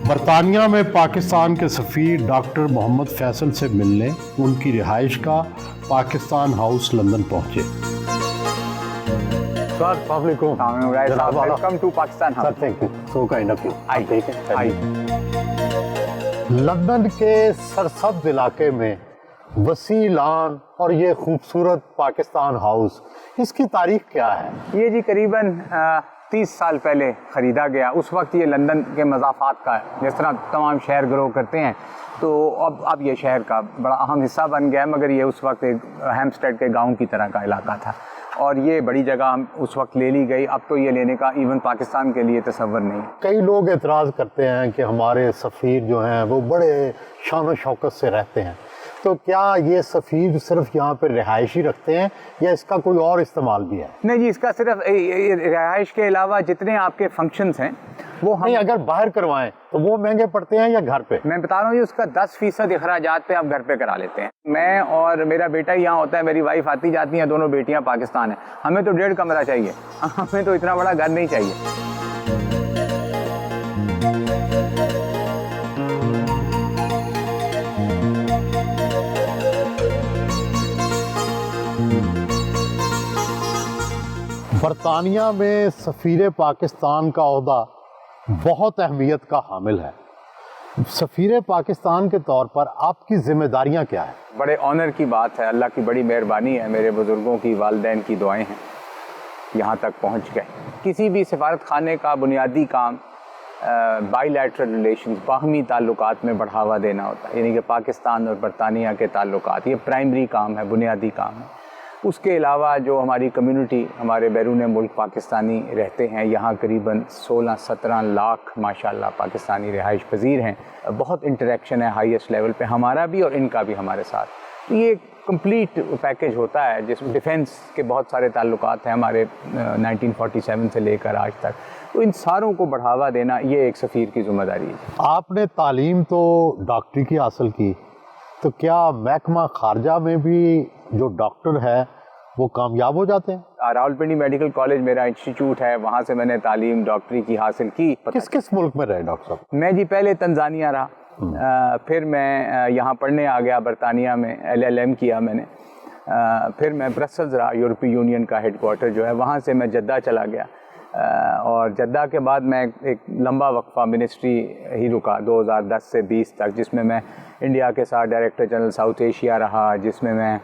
برطانیہ میں پاکستان کے سفیر ڈاکٹر محمد فیصل سے ملنے ان کی رہائش کا پاکستان ہاؤس لندن پہنچے۔ سر السلام علیکم۔ Welcome to Pakistan house. Sir thank you, so kind of you. آئیے۔ لندن کے سرسبز علاقے میں وسیع لان اور یہ خوبصورت پاکستان ہاؤس، اس کی تاریخ کیا ہے؟ یہ جی قریباً 30 سال پہلے خریدا گیا۔ اس وقت یہ لندن کے مضافات کا ہے، جس طرح تمام شہر گرو کرتے ہیں، تو اب یہ شہر کا بڑا اہم حصہ بن گیا ہے، مگر یہ اس وقت ایک ہیمسٹیڈ کے گاؤں کی طرح کا علاقہ تھا، اور یہ بڑی جگہ اس وقت لے لی گئی۔ اب تو یہ لینے کا ایون پاکستان کے لیے تصور نہیں۔ کئی لوگ اعتراض کرتے ہیں کہ ہمارے سفیر جو ہیں وہ بڑے شان و شوکت سے رہتے ہیں، تو کیا یہ سفیر صرف یہاں پہ رہائشی رکھتے ہیں یا اس کا کوئی اور استعمال بھی ہے؟ نہیں جی، اس کا صرف رہائش کے علاوہ جتنے آپ کے فنکشنز ہیں وہ نہیں، اگر باہر کروائیں تو وہ مہنگے پڑتے ہیں یا گھر پہ؟ میں بتا رہا ہوں جی، اس کا 10% اخراجات پہ آپ گھر پہ کرا لیتے ہیں۔ میں اور میرا بیٹا یہاں ہوتا ہے، میری وائف آتی جاتی ہیں، دونوں بیٹیاں پاکستان ہیں۔ ہمیں تو 1.5 کمرہ چاہیے، ہمیں تو اتنا بڑا گھر نہیں چاہیے۔ برطانیہ میں سفیر پاکستان کا عہدہ بہت اہمیت کا حامل ہے۔ سفیر پاکستان کے طور پر آپ کی ذمہ داریاں کیا ہیں؟ بڑے آنر کی بات ہے، اللہ کی بڑی مہربانی ہے، میرے بزرگوں کی، والدین کی دعائیں ہیں، یہاں تک پہنچ گئے۔ کسی بھی سفارت خانے کا بنیادی کام بائی لیٹرل ریلیشنز، باہمی تعلقات میں بڑھاوا دینا ہوتا ہے، یعنی کہ پاکستان اور برطانیہ کے تعلقات، یہ پرائمری کام ہے، بنیادی کام ہے۔ اس کے علاوہ جو ہماری کمیونٹی، ہمارے بیرون ملک پاکستانی رہتے ہیں، یہاں قریباً 16-17 لاکھ ماشاءاللہ پاکستانی رہائش پذیر ہیں، بہت انٹریکشن ہے ہائیسٹ لیول پہ، ہمارا بھی اور ان کا بھی ہمارے ساتھ۔ یہ کمپلیٹ پیکیج ہوتا ہے جس میں ڈیفینس کے بہت سارے تعلقات ہیں ہمارے 1947 سے لے کر آج تک، تو ان ساروں کو بڑھاوا دینا یہ ایک سفیر کی ذمہ داری ہے۔ آپ نے تعلیم تو ڈاکٹری کی حاصل کی، تو کیا محکمہ خارجہ میں بھی جو ڈاکٹر ہے وہ کامیاب ہو جاتے ہیں؟ راولپنڈی میڈیکل کالج میرا انسٹیٹیوٹ ہے، وہاں سے میں نے تعلیم ڈاکٹری کی حاصل کی۔ کس ملک میں رہے ڈاکٹر صاحب؟ میں جی پہلے تنزانیہ رہا، پھر میں یہاں پڑھنے آ گیا برطانیہ میں، LLM کیا میں نے، پھر میں برسلز رہا، یورپی یونین کا ہیڈ کوارٹر جو ہے، وہاں سے میں جدہ چلا گیا، اور جدہ کے بعد میں ایک لمبا وقفہ منسٹری ہی رکا 2010 سے 20 تک، جس میں میں انڈیا کے ساتھ ڈائریکٹر جنرل ساؤتھ ایشیا رہا، جس میں میں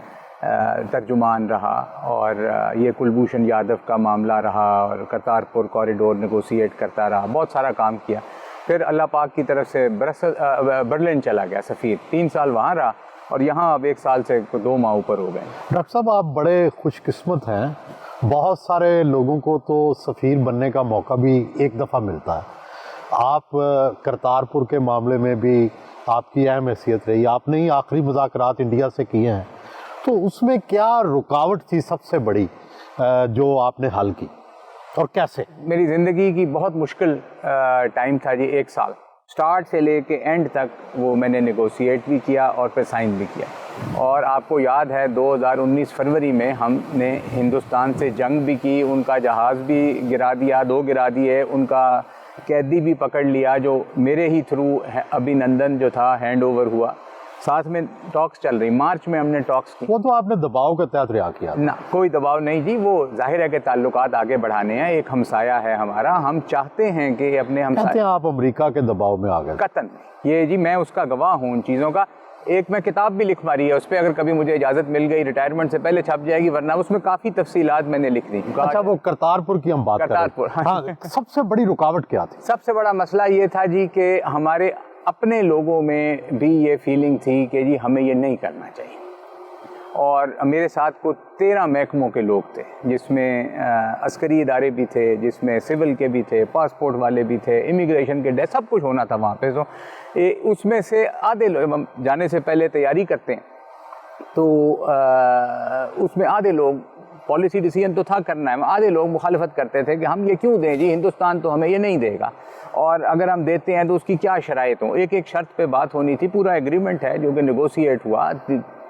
ترجمان رہا، اور یہ کلبھوشن یادو کا معاملہ رہا، اور کرتارپور کوریڈور نیگوسیٹ کرتا رہا، بہت سارا کام کیا۔ پھر اللہ پاک کی طرف سے برلن چلا گیا سفیر، 3 سال وہاں رہا، اور یہاں اب 1 سال سے 2 ماہ اوپر ہو گئے۔ ڈاکٹر صاحب آپ بڑے خوش قسمت ہیں، بہت سارے لوگوں کو تو سفیر بننے کا موقع بھی ایک دفعہ ملتا ہے۔ آپ کرتارپور کے معاملے میں بھی آپ کی اہم حیثیت رہی، آپ نے ہی آخری مذاکرات انڈیا سے کیے ہیں، تو اس میں کیا رکاوٹ تھی سب سے بڑی جو آپ نے حل کی، اور کیسے؟ میری زندگی کی بہت مشکل ٹائم تھا جی، 1 سال، سٹارٹ سے لے کے اینڈ تک وہ میں نے نیگوسیٹ بھی کیا اور پھر سائن بھی کیا۔ اور آپ کو یاد ہے 2019 فروری میں ہم نے ہندوستان سے جنگ بھی کی، ان کا جہاز بھی گرا دیا، 2 گرا دیے، ان کا قیدی بھی پکڑ لیا، جو میرے ہی تھرو ابھی نندن جو تھا ہینڈ اوور ہوا، ساتھ میں ٹاکس چل رہی، مارچ میں ہم نے ٹاکس کی۔ وہ تو آپ نے دباؤ کے تحت رہا کیا؟ نہ، کوئی دباؤ نہیں جی، وہ ظاہر ہے کہ تعلقات آگے بڑھانے ہیں، ایک ہمسایہ ہے ہمارا، ہم چاہتے ہیں کہ اپنے کہتے ہیں آپ امریکہ کے دباؤ میں آ گئے۔ قطعاً، یہ جی میں اس کا گواہ ہوں ان چیزوں کا۔ ایک میں کتاب بھی لکھ ماری ہے اس پہ، اگر کبھی مجھے اجازت مل گئی ریٹائرمنٹ سے پہلے چھپ جائے گی، ورنہ اس میں کافی تفصیلات میں نے لکھ دی۔ اچھا، وہ کرتارپور کی ہم بات کر رہے ہیں۔ ہاں، سب سے بڑی رکاوٹ کیا تھی؟ سب سے بڑا مسئلہ یہ تھا جی کہ ہمارے اپنے لوگوں میں بھی یہ فیلنگ تھی کہ جی ہمیں یہ نہیں کرنا چاہیے، اور میرے ساتھ کو 13 محکموں کے لوگ تھے، جس میں عسکری ادارے بھی تھے، جس میں سول کے بھی تھے، پاسپورٹ والے بھی تھے، امیگریشن کے، سب کچھ ہونا تھا وہاں پہ۔ تو اس میں سے آدھے لوگ جانے سے پہلے تیاری کرتے ہیں، تو اس میں آدھے لوگ، پالیسی ڈیسیژن تو تھا کرنا ہے، آدھے لوگ مخالفت کرتے تھے کہ ہم یہ کیوں دیں جی، ہندوستان تو ہمیں یہ نہیں دے گا، اور اگر ہم دیتے ہیں تو اس کی کیا شرائط ہوں۔ ایک شرط پہ بات ہونی تھی، پورا ایگریمنٹ ہے جو کہ نیگوسیٹ ہوا،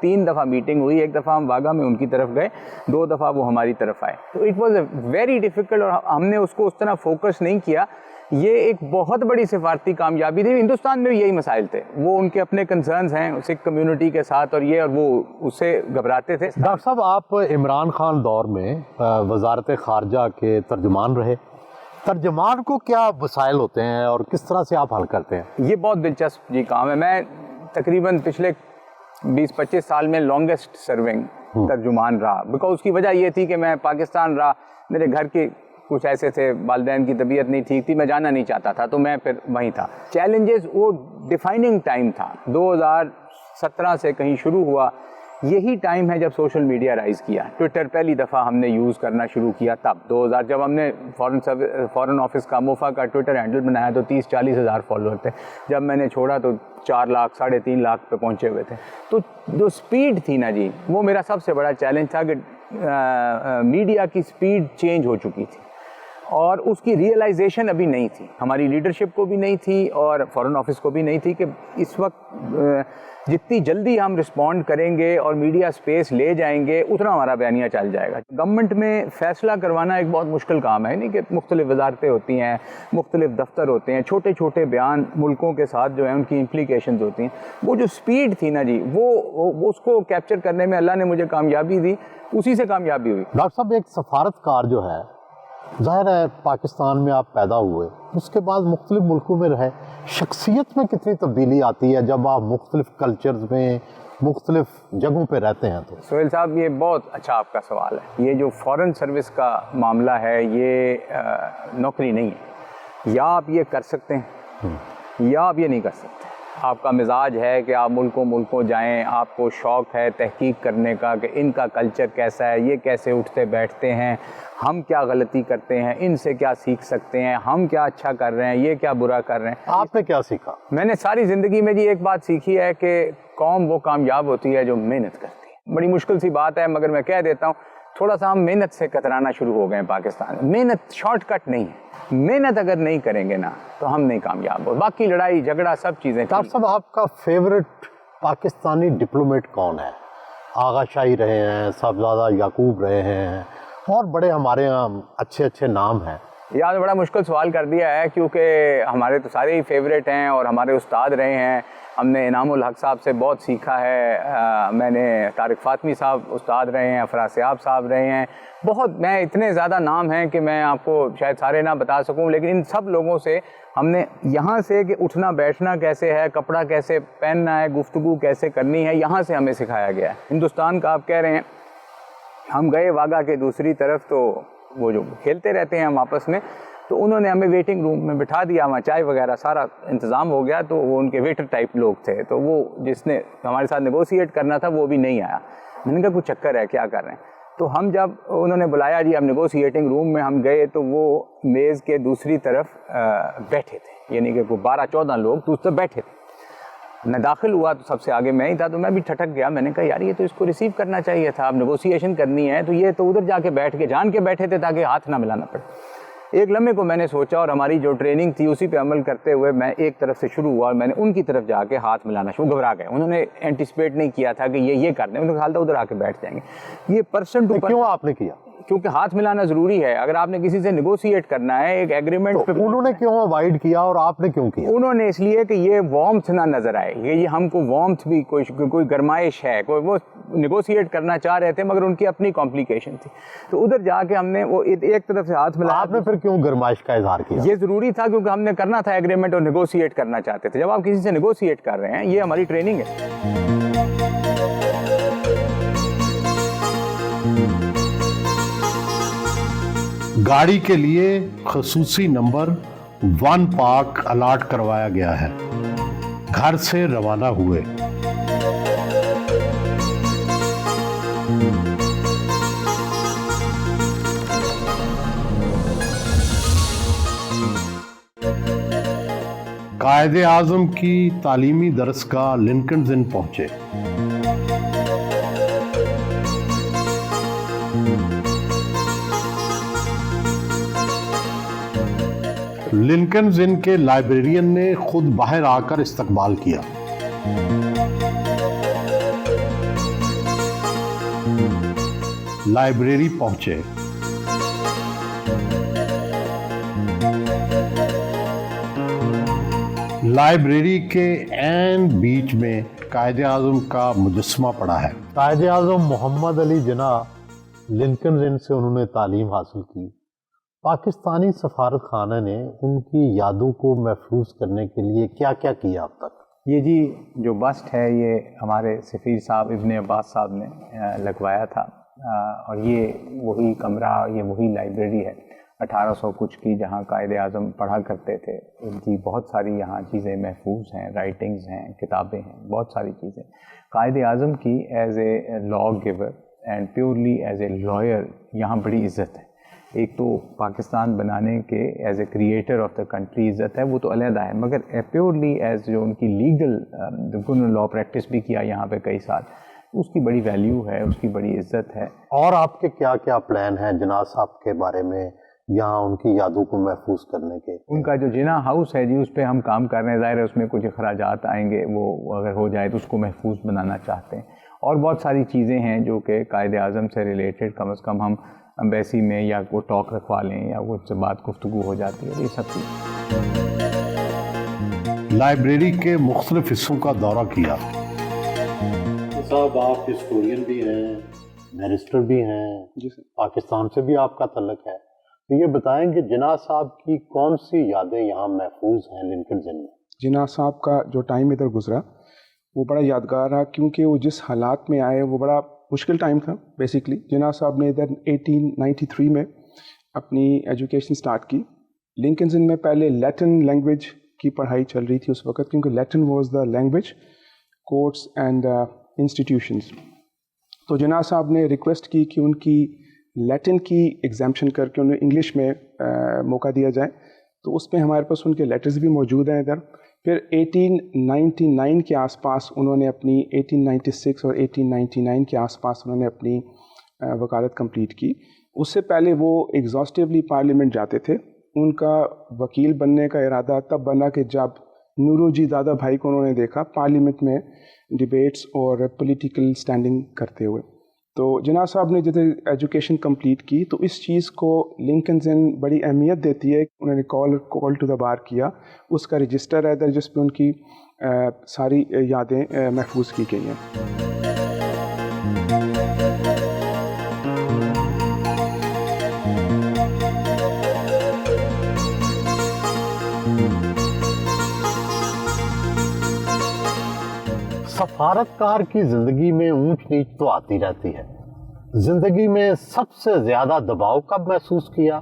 3 دفعہ میٹنگ ہوئی، 1 دفعہ ہم واگا میں ان کی طرف گئے، 2 دفعہ وہ ہماری طرف آئے، تو it was a very difficult, اور ہم نے اس کو اس طرح فوکس نہیں کیا یہ ایک بہت بڑی سفارتی کامیابی تھی. ہندوستان میں بھی یہی مسائل تھے, وہ ان کے اپنے کنسرنز ہیں سکھ کمیونٹی کے ساتھ اور وہ اس سے گھبراتے تھے. ڈاکٹر صاحب آپ عمران خان دور میں وزارت خارجہ کے ترجمان رہے, ترجمان کو کیا مسائل ہوتے ہیں اور کس طرح سے آپ حل کرتے ہیں؟ یہ بہت دلچسپ کام ہے. میں تقریباً پچھلے 20-25 سال میں لانگسٹ سرونگ ترجمان رہا, بیکاز اس کی وجہ یہ تھی کہ میں پاکستان رہا, میرے گھر کے کچھ ایسے تھے, والدین کی طبیعت نہیں ٹھیک تھی, میں جانا نہیں چاہتا تھا, تو میں پھر وہیں تھا. چیلنجز, وہ ڈیفائننگ ٹائم تھا, 2017 سے کہیں شروع ہوا. یہی ٹائم ہے جب سوشل میڈیا رائز کیا, ٹویٹر پہلی دفعہ ہم نے یوز کرنا شروع کیا تب 2000 جب ہم نے فورن آفس کا موفا کا ٹویٹر ہینڈل بنایا تو 30-40 ہزار فالوور تھے. جب میں نے چھوڑا تو 4 لاکھ 3.5 لاکھ پہ پہنچے ہوئے تھے. تو جو سپیڈ تھی نا جی, وہ میرا سب سے بڑا چیلنج تھا کہ میڈیا کی سپیڈ چینج ہو چکی تھی اور اس کی ریئلائزیشن ابھی نہیں تھی, ہماری لیڈرشپ کو بھی نہیں تھی اور فورن آفس کو بھی نہیں تھی کہ اس وقت جتنی جلدی ہم رسپونڈ کریں گے اور میڈیا سپیس لے جائیں گے اتنا ہمارا بیانیہ چل جائے گا. گورنمنٹ میں فیصلہ کروانا ایک بہت مشکل کام ہے, نہیں کہ مختلف وزارتیں ہوتی ہیں, مختلف دفتر ہوتے ہیں, چھوٹے چھوٹے بیان ملکوں کے ساتھ جو ہیں ان کی امپلیکیشنز ہوتی ہیں. وہ جو سپیڈ تھی نا جی, وہ اس کو کیپچر کرنے میں اللہ نے مجھے کامیابی دی, اسی سے کامیابی ہوئی. ڈاکٹر صاحب ایک سفارتکار جو ہے, ظاہر ہے پاکستان میں آپ پیدا ہوئے, اس کے بعد مختلف ملکوں میں رہے, شخصیت میں کتنی تبدیلی آتی ہے جب آپ مختلف کلچرز میں مختلف جگہوں پہ رہتے ہیں؟ تو سہیل صاحب یہ بہت اچھا آپ کا سوال ہے. یہ جو فورن سروس کا معاملہ ہے یہ نوکری نہیں ہے, یا آپ یہ کر سکتے ہیں یا آپ یہ نہیں کر سکتے. آپ کا مزاج ہے کہ آپ ملکوں جائیں, آپ کو شوق ہے تحقیق کرنے کا کہ ان کا کلچر کیسا ہے, یہ کیسے اٹھتے بیٹھتے ہیں, ہم کیا غلطی کرتے ہیں, ان سے کیا سیکھ سکتے ہیں, ہم کیا اچھا کر رہے ہیں, یہ کیا برا کر رہے ہیں. آپ نے کیا سیکھا؟ میں نے ساری زندگی میں جی ایک بات سیکھی ہے کہ قوم وہ کامیاب ہوتی ہے جو محنت کرتی ہے. بڑی مشکل سی بات ہے مگر میں کہہ دیتا ہوں, تھوڑا سا ہم محنت سے کترانا شروع ہو گئے ہیں پاکستان میں. محنت شارٹ کٹ نہیں ہے, محنت اگر نہیں کریں گے نا تو ہم نہیں کامیاب ہو. باقی لڑائی جھگڑا سب چیزیں. ڈاکٹر صاحب آپ کا فیوریٹ پاکستانی ڈپلومیٹ کون ہے؟ آغا شاہی رہے ہیں, صاحبزادہ یعقوب رہے ہیں, اور بڑے ہمارے یہاں اچھے نام ہیں. یار بڑا مشکل سوال کر دیا ہے کیونکہ ہمارے تو سارے ہی فیوریٹ ہیں اور ہمارے استاد رہے ہیں. ہم نے انعام الحق صاحب سے بہت سیکھا ہے, میں نے طارق فاطمی صاحب استاد رہے ہیں, افراسیاب صاحب رہے ہیں, بہت, میں اتنے زیادہ نام ہیں کہ میں آپ کو شاید سارے نہ بتا سکوں, لیکن ان سب لوگوں سے ہم نے یہاں سے کہ اٹھنا بیٹھنا کیسے ہے, کپڑا کیسے پہننا ہے, گفتگو کیسے کرنی ہے, یہاں سے ہمیں سکھایا گیا ہے. ہندوستان کا آپ کہہ رہے ہیں, ہم گئے واگا کے دوسری طرف تو وہ جو کھیلتے رہتے ہیں ہم آپس میں, تو انہوں نے ہمیں ویٹنگ روم میں بٹھا دیا, وہاں چائے وغیرہ سارا انتظام ہو گیا. تو وہ ان کے ویٹر ٹائپ لوگ تھے, تو وہ جس نے ہمارے ساتھ نیگوشیٹ کرنا تھا وہ بھی نہیں آیا. میں نے کہا کچھ چکر ہے, کیا کر رہے ہیں؟ تو ہم جب انہوں نے بلایا جی ہم نیگوشیٹنگ روم میں ہم گئے تو وہ میز کے دوسری طرف بیٹھے تھے, یعنی کہ 12-14 لوگ تو اس طرف بیٹھے تھے. میں داخل ہوا تو سب سے آگے میں ہی تھا, تو میں بھی ٹھٹک گیا. میں نے کہا یار یہ تو اس کو ریسیو کرنا چاہیے تھا, اب نیگوسیشن کرنی ہے, تو یہ تو ادھر جا کے بیٹھ کے جان کے بیٹھے تھے تاکہ ہاتھ نہ ملانا پڑے. ایک لمحے کو میں نے سوچا اور ہماری جو ٹریننگ تھی اسی پہ عمل کرتے ہوئے میں ایک طرف سے شروع ہوا اور میں نے ان کی طرف جا کے ہاتھ ملانا شروع. گھبرا گئے, انہوں نے اینٹیسپیٹ نہیں کیا تھا کہ یہ کر دیں, انہوں نے کہا تھا ادھر آ کے بیٹھ جائیں گے. یہ پرسن ٹو کیوں آپ نے کیا؟ کیونکہ ہاتھ ملانا ضروری ہے. اگر آپ نے کسی سے نیگوشیٹ کرنا ہے ایک ایگریمنٹ پہ. انہوں نے کیوں اوائڈ کیا اور آپ نے کیوں کیا؟ انہوں نے اس لیے کہ یہ وارمتھ نہ نظر آئے, یہ ہم کو وارمتھ بھی کوئی گرمائش ہے, کوئی وہ نیگوشیٹ کرنا چاہ رہے تھے مگر ان کی اپنی کمپلیکیشن تھی. تو ادھر جا کے ہم نے وہ ایک طرف سے ہاتھ ملایا. آپ نے پھر کیوں گرمائش کا اظہار کیا؟ یہ ضروری تھا کیونکہ ہم نے کرنا تھا ایگریمنٹ اور نیگوشیٹ کرنا چاہتے تھے. جب آپ کسی سے نیگوشیٹ کر رہے ہیں, یہ ہماری ٹریننگ ہے. گاڑی کے لیے خصوصی نمبر 1 پارک الاٹ کروایا گیا ہے. گھر سے روانہ ہوئے. قائد اعظم کی تعلیمی درسگاہ لنکنز ان پہنچے. لنکنز ان کے لائبریرین نے خود باہر آ کر استقبال کیا. لائبریری پہنچے. لائبریری کے عین بیچ میں قائد اعظم کا مجسمہ پڑا ہے. قائد اعظم محمد علی جناح لنکن انڈ سے انہوں نے تعلیم حاصل کی. پاکستانی سفارت خانہ نے ان کی یادوں کو محفوظ کرنے کے لیے کیا کیا کیا اب تک؟ یہ جی جو بسٹ ہے یہ ہمارے سفیر صاحب ابن عباس صاحب نے لگوایا تھا، اور یہ وہی کمرہ، یہ وہی لائبریری ہے 1800 کچھ کی جہاں قائد اعظم پڑھا کرتے تھے. جی بہت ساری یہاں چیزیں محفوظ ہیں، رائٹنگز ہیں، کتابیں ہیں، بہت ساری چیزیں. قائد اعظم کی as a law giver and purely as a lawyer یہاں بڑی عزت ہے. ایک تو پاکستان بنانے کے as a creator of the country عزت ہے، وہ تو علیحدہ ہے، مگر پیورلی ایز جو ان کی لیگل انہوں نے لا پریکٹس بھی کیا یہاں پہ کئی سال، اس کی بڑی ویلیو ہے، اس کی بڑی عزت ہے. اور آپ کے کیا کیا پلان ہیں جناح صاحب کے بارے میں یہاں ان کی یادوں کو محفوظ کرنے کے؟ ان کا جو جناح ہاؤس ہے جی اس پہ ہم کام کر رہے ہیں. ظاہر ہے اس میں کچھ اخراجات آئیں گے، وہ اگر ہو جائے تو اس کو محفوظ بنانا چاہتے ہیں. اور بہت ساری چیزیں ہیں جو کہ قائد اعظم سے ریلیٹڈ کم از کم ہم امبیسی میں یا وہ ٹاک رکھوا لیں یا وہ سے بات گفتگو ہو جاتی ہے. یہ سب چیز لائبریری کے مختلف حصوں کا دورہ کیا. صاحب آپ ہسٹورین بھی ہیں، بیرسٹر بھی ہیں، جی سر. پاکستان سے بھی آپ کا تعلق ہے، تو یہ بتائیں کہ جناح صاحب کی کون سی یادیں یہاں محفوظ ہیں لنکن انڈ میں؟ جناح صاحب کا جو ٹائم ادھر گزرا وہ بڑا یادگار رہا، کیونکہ وہ جس حالات میں آئے وہ بڑا مشکل ٹائم تھا. بیسکلی جناح صاحب نے ادھر 1893 میں اپنی ایجوکیشن سٹارٹ کی. لنکن انڈ میں پہلے لیٹن لینگویج کی پڑھائی چل رہی تھی اس وقت، کیونکہ Latin was the language courts and institutions. تو جناح صاحب نے ریکویسٹ کی کہ ان کی لیٹن کی ایگزامپشن کر کے انہیں انگلش میں موقع دیا جائے. تو اس میں ہمارے پاس ان کے لیٹرز بھی موجود ہیں ادھر. پھر 1899 کے آس پاس انہوں نے اپنی 1896 اور 1899 کے آس پاس انہوں نے اپنی وکالت کمپلیٹ کی. اس سے پہلے وہ ایگزاسٹیولی پارلیمنٹ جاتے تھے. ان کا وکیل بننے کا ارادہ تب بنا کہ جب نورو جی دادا بھائی کو انہوں نے دیکھا پارلیمنٹ میں ڈبیٹس اور پولیٹیکل سٹینڈنگ کرتے ہوئے. تو جناح صاحب نے جب ایجوکیشن کمپلیٹ کی تو اس چیز کو لنکن انڈ بڑی اہمیت دیتی ہے. انہوں نے کال ٹو دا بار کیا، اس کا رجسٹر ہے ادھر جس پہ ان کی ساری یادیں محفوظ کی گئی ہیں. سفارتکار کی زندگی میں اونچ نیچ تو آتی رہتی ہے. زندگی میں سب سے زیادہ دباؤ کب محسوس کیا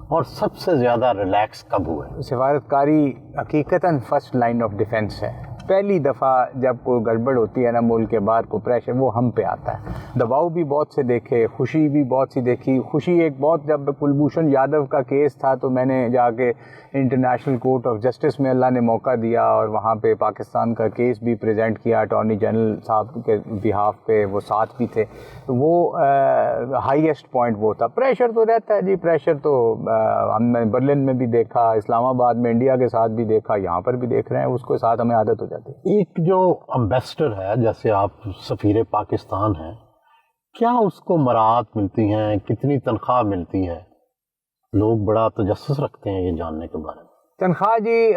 اور سب سے زیادہ ریلیکس کب ہوئے؟ سفارتکاری حقیقتاً فرسٹ لائن آف ڈیفنس ہے. پہلی دفعہ جب کوئی گڑبڑ ہوتی ہے نا ملک کے بعد کوئی پریشر، وہ ہم پہ آتا ہے. دباؤ بھی بہت سے دیکھے، خوشی بھی بہت سی دیکھی. خوشی ایک بہت، جب کلبھوشن یادو کا کیس تھا تو میں نے جا کے انٹرنیشنل کورٹ آف جسٹس میں اللہ نے موقع دیا اور وہاں پہ پاکستان کا کیس بھی پریزنٹ کیا اٹارنی جنرل صاحب کے بہاف پہ، وہ ساتھ بھی تھے. تو وہ ہائیسٹ پوائنٹ وہ تھا. پریشر تو رہتا ہے جی، پریشر تو ہم نے برلن میں بھی دیکھا، اسلام آباد میں انڈیا کے ساتھ بھی دیکھا، یہاں پر بھی دیکھ رہے ہیں. اس کے ساتھ ہمیں عادت ہو جاتی ہے. ایک جو امبیسڈر ہے، جیسے آپ سفیر پاکستان ہیں، کیا اس کو مراعات ملتی ہیں؟ کتنی تنخواہ ملتی ہے؟ لوگ بڑا تجسس رکھتے ہیں یہ جاننے کے بارے میں. تنخواہ جی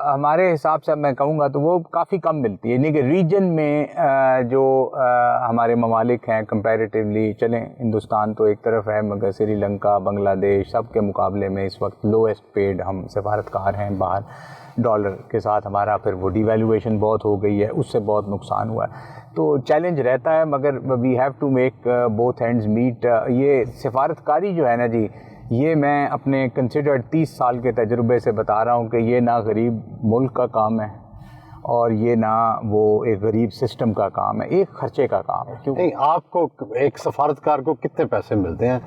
ہمارے حساب سے میں کہوں گا تو وہ کافی کم ملتی ہے. لیکن ریجن میں جو ہمارے ممالک ہیں کمپیریٹیولی، چلیں ہندوستان تو ایک طرف ہے مگر سری لنکا، بنگلہ دیش، سب کے مقابلے میں اس وقت لویسٹ پیڈ ہم سفارتکار ہیں باہر. ڈالر کے ساتھ ہمارا پھر وہ ڈی ویلیویشن بہت ہو گئی ہے، اس سے بہت نقصان ہوا ہے. تو چیلنج رہتا ہے، مگر we have to make both hands meet. یہ سفارتکاری جو ہے نا جی، یہ میں اپنے کنسیڈرڈ 30 سال کے تجربے سے بتا رہا ہوں کہ یہ نہ غریب ملک کا کام ہے اور یہ نہ وہ ایک غریب سسٹم کا کام ہے، ایک خرچے کا کام ہے. نہیں، آپ کو ایک سفارتکار کو کتنے پیسے ملتے ہیں؟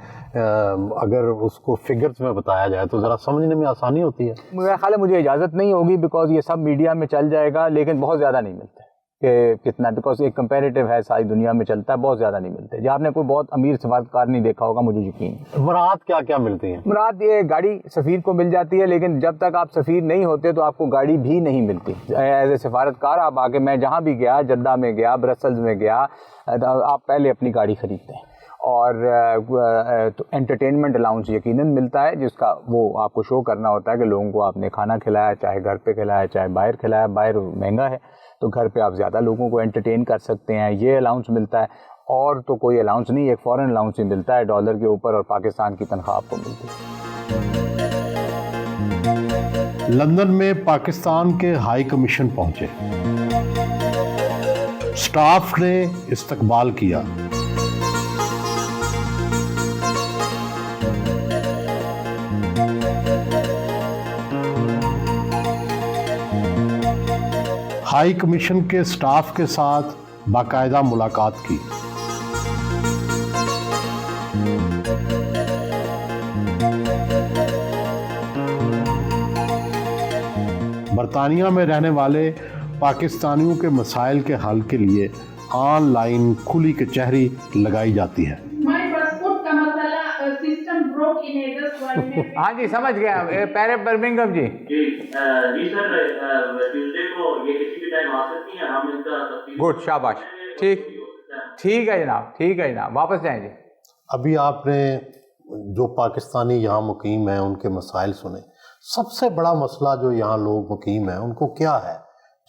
اگر اس کو فگرز میں بتایا جائے تو ذرا سمجھنے میں آسانی ہوتی ہے. میرا خیال ہے مجھے اجازت نہیں ہوگی بیکاز یہ سب میڈیا میں چل جائے گا، لیکن بہت زیادہ نہیں ملتے کہ کتنا، بیکاز ایک کمپیریٹیو ہے، ساری دنیا میں چلتا ہے. بہت زیادہ نہیں ملتے. جب آپ نے کوئی بہت امیر سفارتکار نہیں دیکھا ہوگا، مجھے یقین. مراعات کیا کیا ملتی ہیں؟ مراد یہ گاڑی سفیر کو مل جاتی ہے، لیکن جب تک آپ سفیر نہیں ہوتے تو آپ کو گاڑی بھی نہیں ملتی. ایز اے سفارتکار آپ آگے، میں جہاں بھی گیا، جدہ میں گیا، برسلز میں گیا، آپ پہلے اپنی گاڑی خریدتے ہیں. اور تو انٹرٹینمنٹ الاؤنس یقیناً ملتا ہے، جس کا وہ آپ کو شو کرنا ہوتا ہے کہ لوگوں کو آپ نے کھانا کھلایا، چاہے گھر پہ کھلایا چاہے باہر کھلایا. باہر مہنگا ہے تو گھر پہ آپ زیادہ لوگوں کو انٹرٹین کر سکتے ہیں، یہ الاؤنس ملتا ہے. اور تو کوئی الاؤنس نہیں، ایک فورن الاؤنس ہی ملتا ہے ڈالر کے اوپر، اور پاکستان کی تنخواہ آپ کو ملتی ہے. لندن میں پاکستان کے ہائی کمیشن پہنچے، سٹاف نے استقبال کیا. ہائی کمیشن کے سٹاف کے ساتھ باقاعدہ ملاقات کی. برطانیہ میں رہنے والے پاکستانیوں کے مسائل کے حل کے لیے آن لائن کھلی کچہری لگائی جاتی ہے. ہاں جی سمجھ گیا، پہلے برمنگھم جی. گڈ، شاباش، ٹھیک ہے جناب، ٹھیک ہے جناب، واپس جائیں جی. ابھی آپ نے جو پاکستانی یہاں مقیم ہیں ان کے مسائل سنے. سب سے بڑا مسئلہ جو یہاں لوگ مقیم ہیں ان کو کیا ہے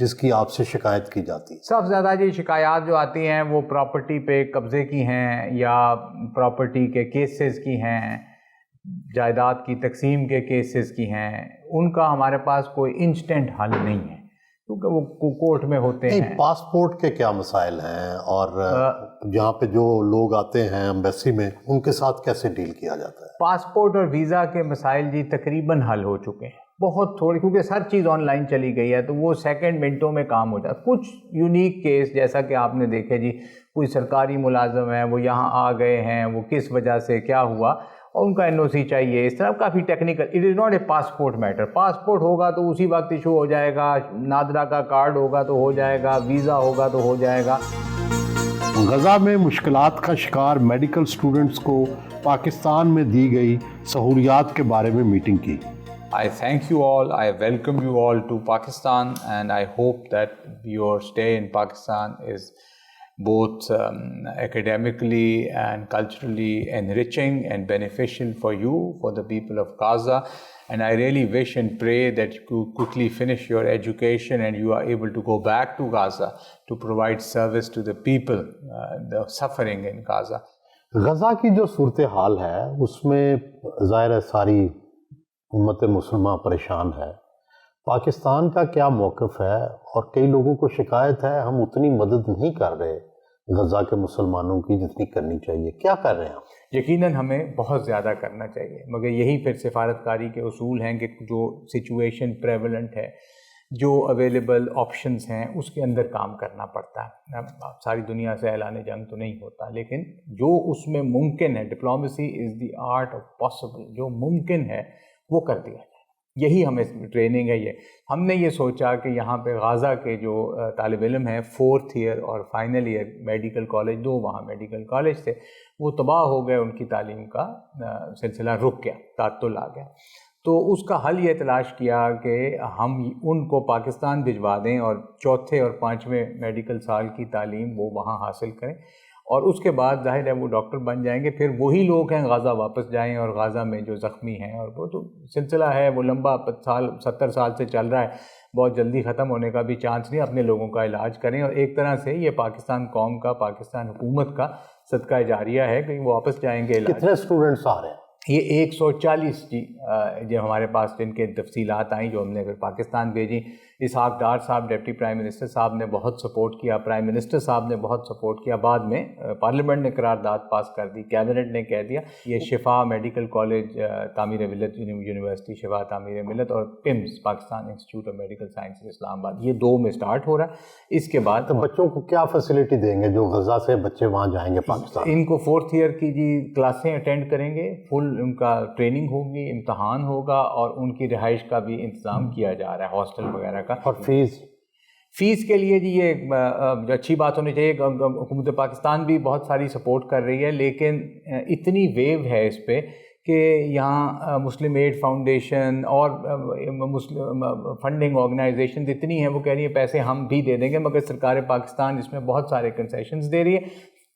جس کی آپ سے شکایت کی جاتی ہے؟ سب سے زیادہ جی شکایات جو آتی ہیں وہ پراپرٹی پہ قبضے کی ہیں، یا پراپرٹی کے کیسز کی ہیں، جائیداد کی تقسیم کے کیسز کی ہیں. ان کا ہمارے پاس کوئی انسٹنٹ حل نہیں ہے کیونکہ وہ کورٹ میں ہوتے ہیں. پاسپورٹ کے کیا مسائل ہیں، اور یہاں پہ جو لوگ آتے ہیں ایمبیسی میں ان کے ساتھ کیسے ڈیل کیا جاتا ہے؟ پاسپورٹ اور ویزا کے مسائل جی تقریباً حل ہو چکے ہیں، بہت تھوڑی، کیونکہ ہر چیز آن لائن چلی گئی ہے تو وہ سیکنڈ منٹوں میں کام ہو جاتا ہے. کچھ یونیک کیس جیسا کہ آپ نے دیکھے جی، کوئی سرکاری ملازم ہے وہ یہاں آ گئے ہیں، وہ کس وجہ سے کیا ہوا اور ان کا NOC چاہیے، اس طرح کافی technical. It is not a passport matter. Passport ہوگا تو اسی وقت ایشو ہو جائے گا، نادرا کا کارڈ ہوگا تو ہو جائے گا، ویزا ہوگا تو ہو جائے گا. غزہ میں مشکلات کا شکار میڈیکل سٹوڈنٹس کو پاکستان میں دی گئی سہولیات کے بارے میں میٹنگ کی. I thank you all, I welcome you all to Pakistan, and I hope that your stay in Pakistan is both academically and culturally enriching and beneficial for you, for the people of Gaza. And I really wish and pray that you quickly finish your education and you are able to go back to Gaza to provide service to the people the suffering in Gaza. Gaza کی جو صورتحال ہے اس میں ظاہر ہے ساری امت مسلمہ پریشان ہے. پاکستان کا کیا موقف ہے؟ اور کئی لوگوں کو شکایت ہے ہم اتنی مدد نہیں کر رہے غزہ کے مسلمانوں کی جتنی کرنی چاہیے. کیا کر رہے ہیں ہم؟ یقیناً ہمیں بہت زیادہ کرنا چاہیے، مگر یہی پھر سفارتکاری کے اصول ہیں کہ جو سچویشن پریولنٹ ہے، جو اویلیبل آپشنز ہیں اس کے اندر کام کرنا پڑتا ہے. ساری دنیا سے اعلان جنگ تو نہیں ہوتا، لیکن جو اس میں ممکن ہے، diplomacy is the art of possible, جو ممکن ہے وہ کر دیا جائے. یہی ہمیں ٹریننگ ہے. یہ ہم نے یہ سوچا کہ یہاں پہ غازہ کے جو طالب علم ہیں 4th ایئر اور فائنل ایئر میڈیکل کالج، 2 وہاں میڈیکل کالج تھے، وہ تباہ ہو گئے، ان کی تعلیم کا سلسلہ رک گیا، تعطل آ گیا. تو اس کا حل یہ تلاش کیا کہ ہم ان کو پاکستان بھجوا دیں اور 4تھے اور 5ویں میڈیکل سال کی تعلیم وہ وہاں حاصل کریں، اور اس کے بعد ظاہر ہے وہ ڈاکٹر بن جائیں گے. پھر وہی لوگ ہیں غازہ واپس جائیں، اور غازہ میں جو زخمی ہیں، اور وہ تو سلسلہ ہے، وہ لمبا 70 سال سے چل رہا ہے، بہت جلدی ختم ہونے کا بھی چانس نہیں. اپنے لوگوں کا علاج کریں، اور ایک طرح سے یہ پاکستان قوم کا، پاکستان حکومت کا صدقہ جاریہ ہے کہ وہ واپس جائیں گے. کتنے اسٹوڈنٹس آ رہے ہیں؟ یہ 140 جی، جو ہمارے پاس جن کے تفصیلات آئیں جو ہم نے پھر پاکستان بھیجی. اسحاق ڈار صاحب ڈپٹی پرائم منسٹر صاحب نے بہت سپورٹ کیا، پرائم منسٹر صاحب نے بہت سپورٹ کیا. بعد میں پارلیمنٹ نے قرارداد پاس کر دی، کیبنٹ نے کہہ دیا یہ شفا میڈیکل کالج، تعمیر ملت یونیورسٹی شفا تعمیر ملت، اور PIMS Pakistan institute of medical sciences Islamabad, یہ 2 میں سٹارٹ ہو رہا ہے. اس کے بعد تو بچوں کو کیا فیسلٹی دیں گے جو غزہ سے بچے وہاں جائیں گے پاکستان؟ ان کو 4th ایئر کی جی کلاسیں اٹینڈ کریں گے، فل ان کا ٹریننگ ہوگی، امتحان ہوگا، اور ان کی رہائش کا بھی انتظام کیا جا رہا ہے، ہاسٹل وغیرہ کا. اور فیس کے لیے جی یہ اچھی بات ہونی چاہیے. حکومت پاکستان بھی بہت ساری سپورٹ کر رہی ہے، لیکن اتنی ویو ہے اس پہ کہ یہاں مسلم ایڈ فاؤنڈیشن اور مسلم فنڈنگ آرگنائزیشن اتنی ہیں، وہ کہہ رہی ہیں پیسے ہم بھی دے دیں گے، مگر سرکار پاکستان اس میں بہت سارے کنسیشنز دے رہی ہے.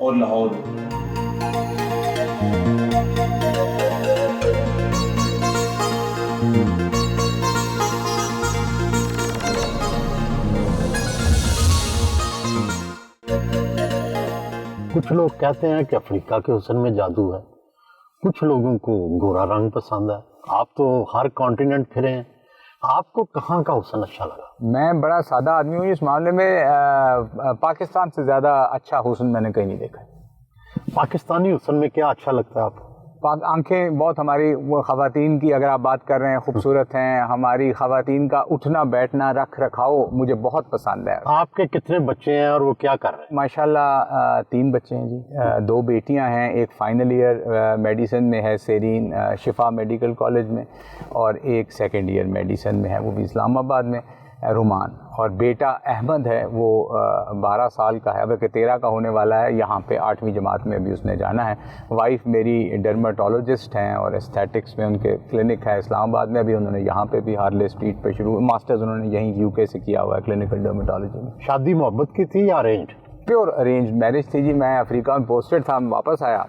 اور لاہور. کچھ لوگ کہتے ہیں کہ افریقہ کے حسن میں جادو ہے, کچھ لوگوں کو گورا رنگ پسند ہے. آپ تو ہر کانٹیننٹ پھرے ہیں, آپ کو کہاں کا حسن اچھا لگا؟ میں بڑا سادہ آدمی ہوں اس معاملے میں. پاکستان سے زیادہ اچھا حسن میں نے کہیں نہیں دیکھا. پاکستانی حسن میں کیا اچھا لگتا ہے آپ کو؟ آنکھیں بہت ہماری وہ خواتین کی اگر آپ بات کر رہے ہیں خوبصورت ہیں. ہماری خواتین کا اٹھنا بیٹھنا رکھ رکھاؤ مجھے بہت پسند ہے. آپ کے کتنے بچے ہیں اور وہ کیا کر رہے ہیں؟ ماشاءاللہ 3 بچے ہیں جی. 2 بیٹیاں ہیں, ایک فائنل ایئر میڈیسن میں ہے سیرین شفا میڈیکل کالج میں, اور ایک سیکنڈ ایئر میڈیسن میں ہے, وہ بھی اسلام آباد میں, رومان. اور بیٹا احمد ہے وہ 12 سال کا ہے, بلکہ 13 کا ہونے والا ہے. یہاں پہ 8ویں جماعت میں بھی اس نے جانا ہے. وائف میری ڈرماٹولوجسٹ ہیں اور اسٹیٹکس میں ان کے کلینک ہے اسلام آباد میں. ابھی انہوں نے یہاں پہ بھی ہارلے اسٹریٹ پہ ماسٹرز انہوں نے یہیں UK سے کیا ہوا ہے کلینکل ڈرماٹولوجی میں. شادی محبت کی تھی یا ارینج؟ پیور ارینج میرج تھی جی. میں افریقہ میں پوسٹڈ تھا, واپس آیا,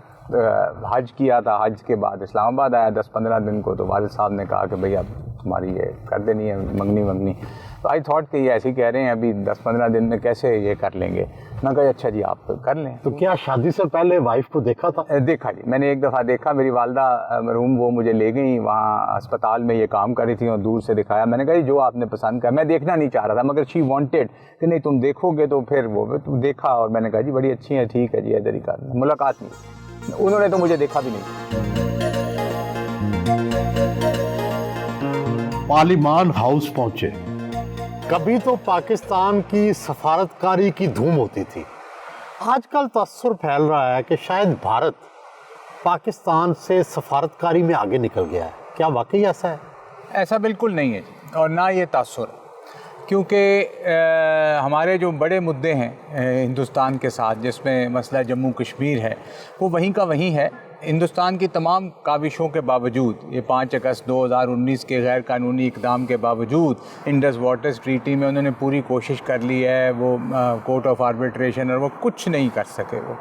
حج کیا تھا, حج کے بعد اسلام آباد آیا 10-15 دن کو, تو والد صاحب نے کہا کہ بھئی اب تمہاری یہ کر دینی ہے منگنی. تو آئی تھاٹ کہ یہ ایسے ہی کہہ رہے ہیں ابھی 10-15 دن میں کیسے یہ کر لیں گے. میں کہا اچھا جی آپ کر لیں. تو کیا شادی سے پہلے وائف کو دیکھا تھا؟ دیکھا جی, میں نے ایک دفعہ دیکھا. میری والدہ مرحوم وہ مجھے لے گئیں, وہاں اسپتال میں یہ کام کر رہی تھی اور دور سے دکھایا. میں نے کہا جو آپ نے پسند کیا. میں دیکھنا نہیں چاہ رہا تھا مگر شی وانٹیڈ کہ نہیں تم دیکھو گے تو پھر وہ دیکھا, اور میں نے کہا جی بڑی اچھی ہیں, ٹھیک ہے جی ادھر ہی کر لیں. ملاقات نہیں, انہوں نے تو مجھے دیکھا بھی نہیں. پارلیمان ہاؤس پہنچے. کبھی تو پاکستان کی سفارتکاری کی دھوم ہوتی تھی, آج کل تاثر پھیل رہا ہے کہ شاید بھارت پاکستان سے سفارتکاری میں آگے نکل گیا ہے. کیا واقعی ایسا ہے؟ ایسا بالکل نہیں ہے جی, اور نہ یہ تاثر ہے, کیونکہ ہمارے جو بڑے مدعے ہیں ہندوستان کے ساتھ, جس میں مسئلہ جموں کشمیر ہے, وہ وہیں کا وہیں ہے. ہندوستان کی تمام کاوشوں کے باوجود, یہ 5 اگست 2019 کے غیر قانونی اقدام کے باوجود, انڈس واٹرز ٹریٹی میں انہوں نے پوری کوشش کر لی ہے, وہ کورٹ آف آربیٹریشن, اور وہ کچھ نہیں کر سکے. وہ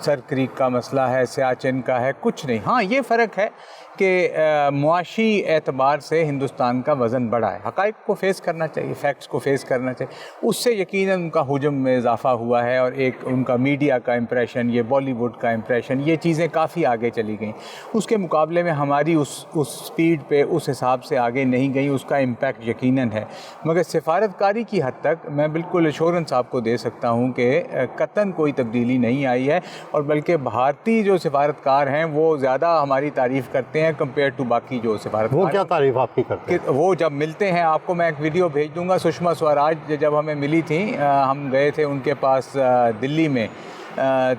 سر کریک کا مسئلہ ہے, سیاچن کا ہے, کچھ نہیں. ہاں یہ فرق ہے کہ معاشی اعتبار سے ہندوستان کا وزن بڑھا ہے. حقائق کو فیس کرنا چاہیے, فیکٹس کو فیس کرنا چاہیے. اس سے یقیناً ان کا حجم میں اضافہ ہوا ہے, اور ایک ان کا میڈیا کا امپریشن, یہ بالی ووڈ کا امپریشن, یہ چیزیں کافی آگے چلی گئیں. اس کے مقابلے میں ہماری اس سپیڈ پہ اس حساب سے آگے نہیں گئی. اس کا امپیکٹ یقیناً ہے. مگر سفارتکاری کی حد تک میں بالکل ایشورنس آپ کو دے سکتا ہوں کہ قطعاً کوئی تبدیلی نہیں آئی ہے, اور بلکہ بھارتی جو سفارتکار ہیں وہ زیادہ ہماری تعریف کرتے ہیں کمپیئر ٹو باقی جو سفارتکار. وہ کیا تعریف آپ کی کرتے ہیں؟ وہ جب ملتے ہیں, آپ کو میں ایک ویڈیو بھیج دوں گا, سشما سوراج جب ہمیں ملی تھیں, ہم گئے تھے ان کے پاس دلی میں,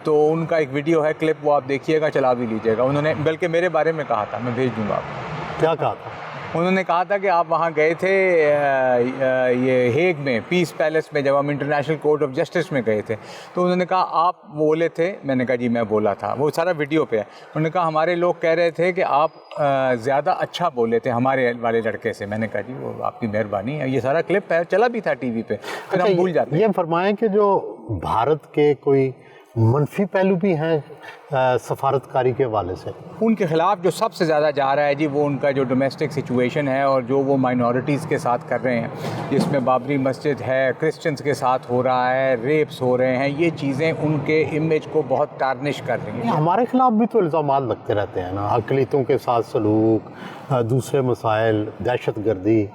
تو ان کا ایک ویڈیو ہے کلپ, وہ آپ دیکھیے گا, چلا بھی لیجیے گا. انہوں نے بلکہ میرے بارے میں کہا تھا, میں بھیج دوں گا آپ کو. کیا کہا تھا؟ انہوں نے کہا تھا کہ آپ وہاں گئے تھے یہ ہیگ میں, پیس پیلس میں, جب ہم انٹرنیشنل کورٹ آف جسٹس میں گئے تھے, تو انہوں نے کہا آپ بولے تھے. میں نے کہا جی میں بولا تھا, وہ سارا ویڈیو پہ ہے. انہوں نے کہا ہمارے لوگ کہہ رہے تھے کہ آپ زیادہ اچھا بولے تھے ہمارے والے لڑکے سے. میں نے کہا جی وہ آپ کی مہربانی ہے, یہ سارا کلپ ہے, چلا بھی تھا ٹی وی پہ, پھر ہم بھول جاتے ہیں. یہ فرمائیں کہ جو بھارت کے کوئی منفی پہلو بھی ہیں سفارتکاری کے حوالے سے؟ ان کے خلاف جو سب سے زیادہ جا رہا ہے جی, وہ ان کا جو ڈومیسٹک سچویشن ہے, اور جو وہ مائنورٹیز کے ساتھ کر رہے ہیں, جس میں بابری مسجد ہے, کرسچنز کے ساتھ ہو رہا ہے, ریپس ہو رہے ہیں. یہ چیزیں ان کے امیج کو بہت ٹارنش کر رہی ہیں. ہمارے خلاف بھی تو الزامات لگتے رہتے ہیں نا, اقلیتوں کے ساتھ سلوک, دوسرے مسائل, دہشت گردی,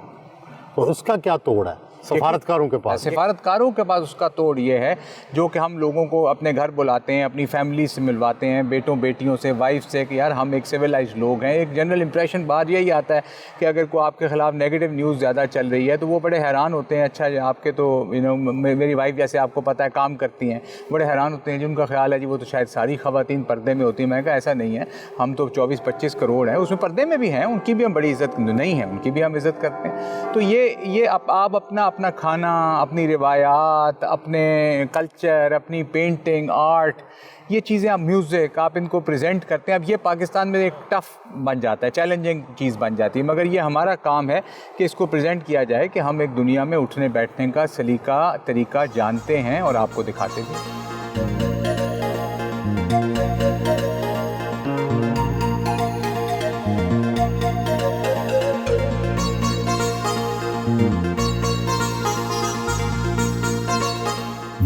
تو اس کا کیا توڑ ہے سفارتکاروں کے پاس؟ سفارتکاروں کے پاس اس کا توڑ یہ ہے جو کہ ہم لوگوں کو اپنے گھر بلاتے ہیں, اپنی فیملی سے ملواتے ہیں, بیٹوں بیٹیوں سے, وائف سے, کہ یار ہم ایک سویلائز لوگ ہیں. ایک جنرل امپریشن بات یہی آتا ہے کہ اگر کوئی آپ کے خلاف نیگیٹو نیوز زیادہ چل رہی ہے تو وہ بڑے حیران ہوتے ہیں. اچھا آپ کے تو میری وائف جیسے آپ کو پتہ ہے کام کرتی ہیں, بڑے حیران ہوتے ہیں. جن کا خیال ہے جی وہ تو شاید ساری خواتین پردے میں ہوتی ہیں. میں کہا ایسا نہیں ہے, ہم تو 24-25 کروڑ ہیں, اس میں پردے میں بھی ہیں, ان کی بھی ہم بڑی عزت نہیں ہے, ان کی بھی ہم عزت کرتے ہیں. تو یہ آپ اپنا کھانا, اپنی روایات, اپنے کلچر, اپنی پینٹنگ, آرٹ, یہ چیزیں آپ میوزک آپ ان کو پریزنٹ کرتے ہیں. اب یہ پاکستان میں ایک ٹف بن جاتا ہے, چیلنجنگ چیز بن جاتی ہے, مگر یہ ہمارا کام ہے کہ اس کو پریزنٹ کیا جائے کہ ہم ایک دنیا میں اٹھنے بیٹھنے کا سلیقہ طریقہ جانتے ہیں اور آپ کو دکھاتے بھی.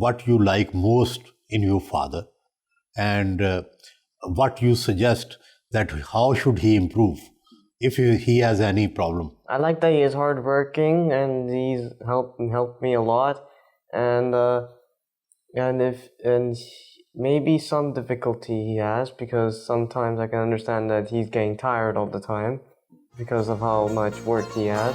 What you like most in your father and what you suggest that how should he improve if he has any problem? I like that he is hardworking and he's helped me a lot, and maybe some difficulty he has, because sometimes I can understand that he's getting tired all the time because of how much work he has.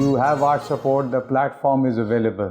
You have our support, the platform is available.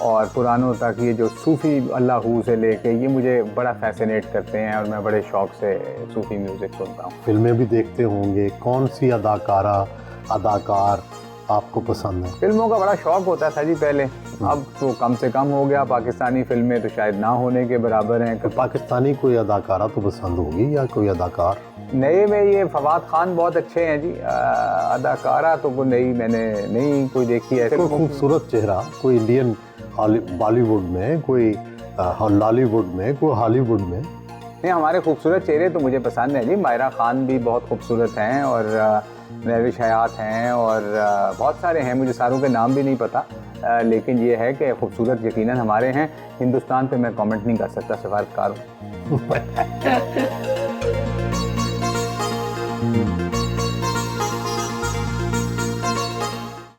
اور پرانوں تک یہ جو صوفی اللہ ہو سے لے کے یہ مجھے بڑا فیسینیٹ کرتے ہیں اور میں بڑے شوق سے صوفی میوزک سنتا ہوں. فلمیں بھی دیکھتے ہوں گے, کون سی اداکار آپ کو پسند ہے؟ فلموں کا بڑا شوق ہوتا تھا جی پہلے, اب تو کم سے کم ہو گیا. پاکستانی فلمیں تو شاید نہ ہونے کے برابر ہیں. پاکستانی کوئی اداکارہ تو پسند ہوگی یا کوئی اداکار؟ نئے میں یہ فواد خان بہت اچھے ہیں جی. اداکارہ تو وہ نئی میں نے نہیں کوئی دیکھی ہے. کوئی خوبصورت چہرہ, کوئی انڈین بالی ووڈ میں, کوئی لالی ووڈ میں, کوئی ہالی ووڈ میں؟ نہیں, ہمارے خوبصورت چہرے تو مجھے پسند ہیں جی. مائرہ خان بھی بہت خوبصورت ہیں اور نوش حیات ہیں اور بہت سارے ہیں, مجھے ساروں کے نام بھی نہیں پتہ, لیکن یہ ہے کہ خوبصورت یقیناً ہمارے ہیں. ہندوستان پہ میں کامنٹ نہیں کر سکتا, سفارتکار ہوں.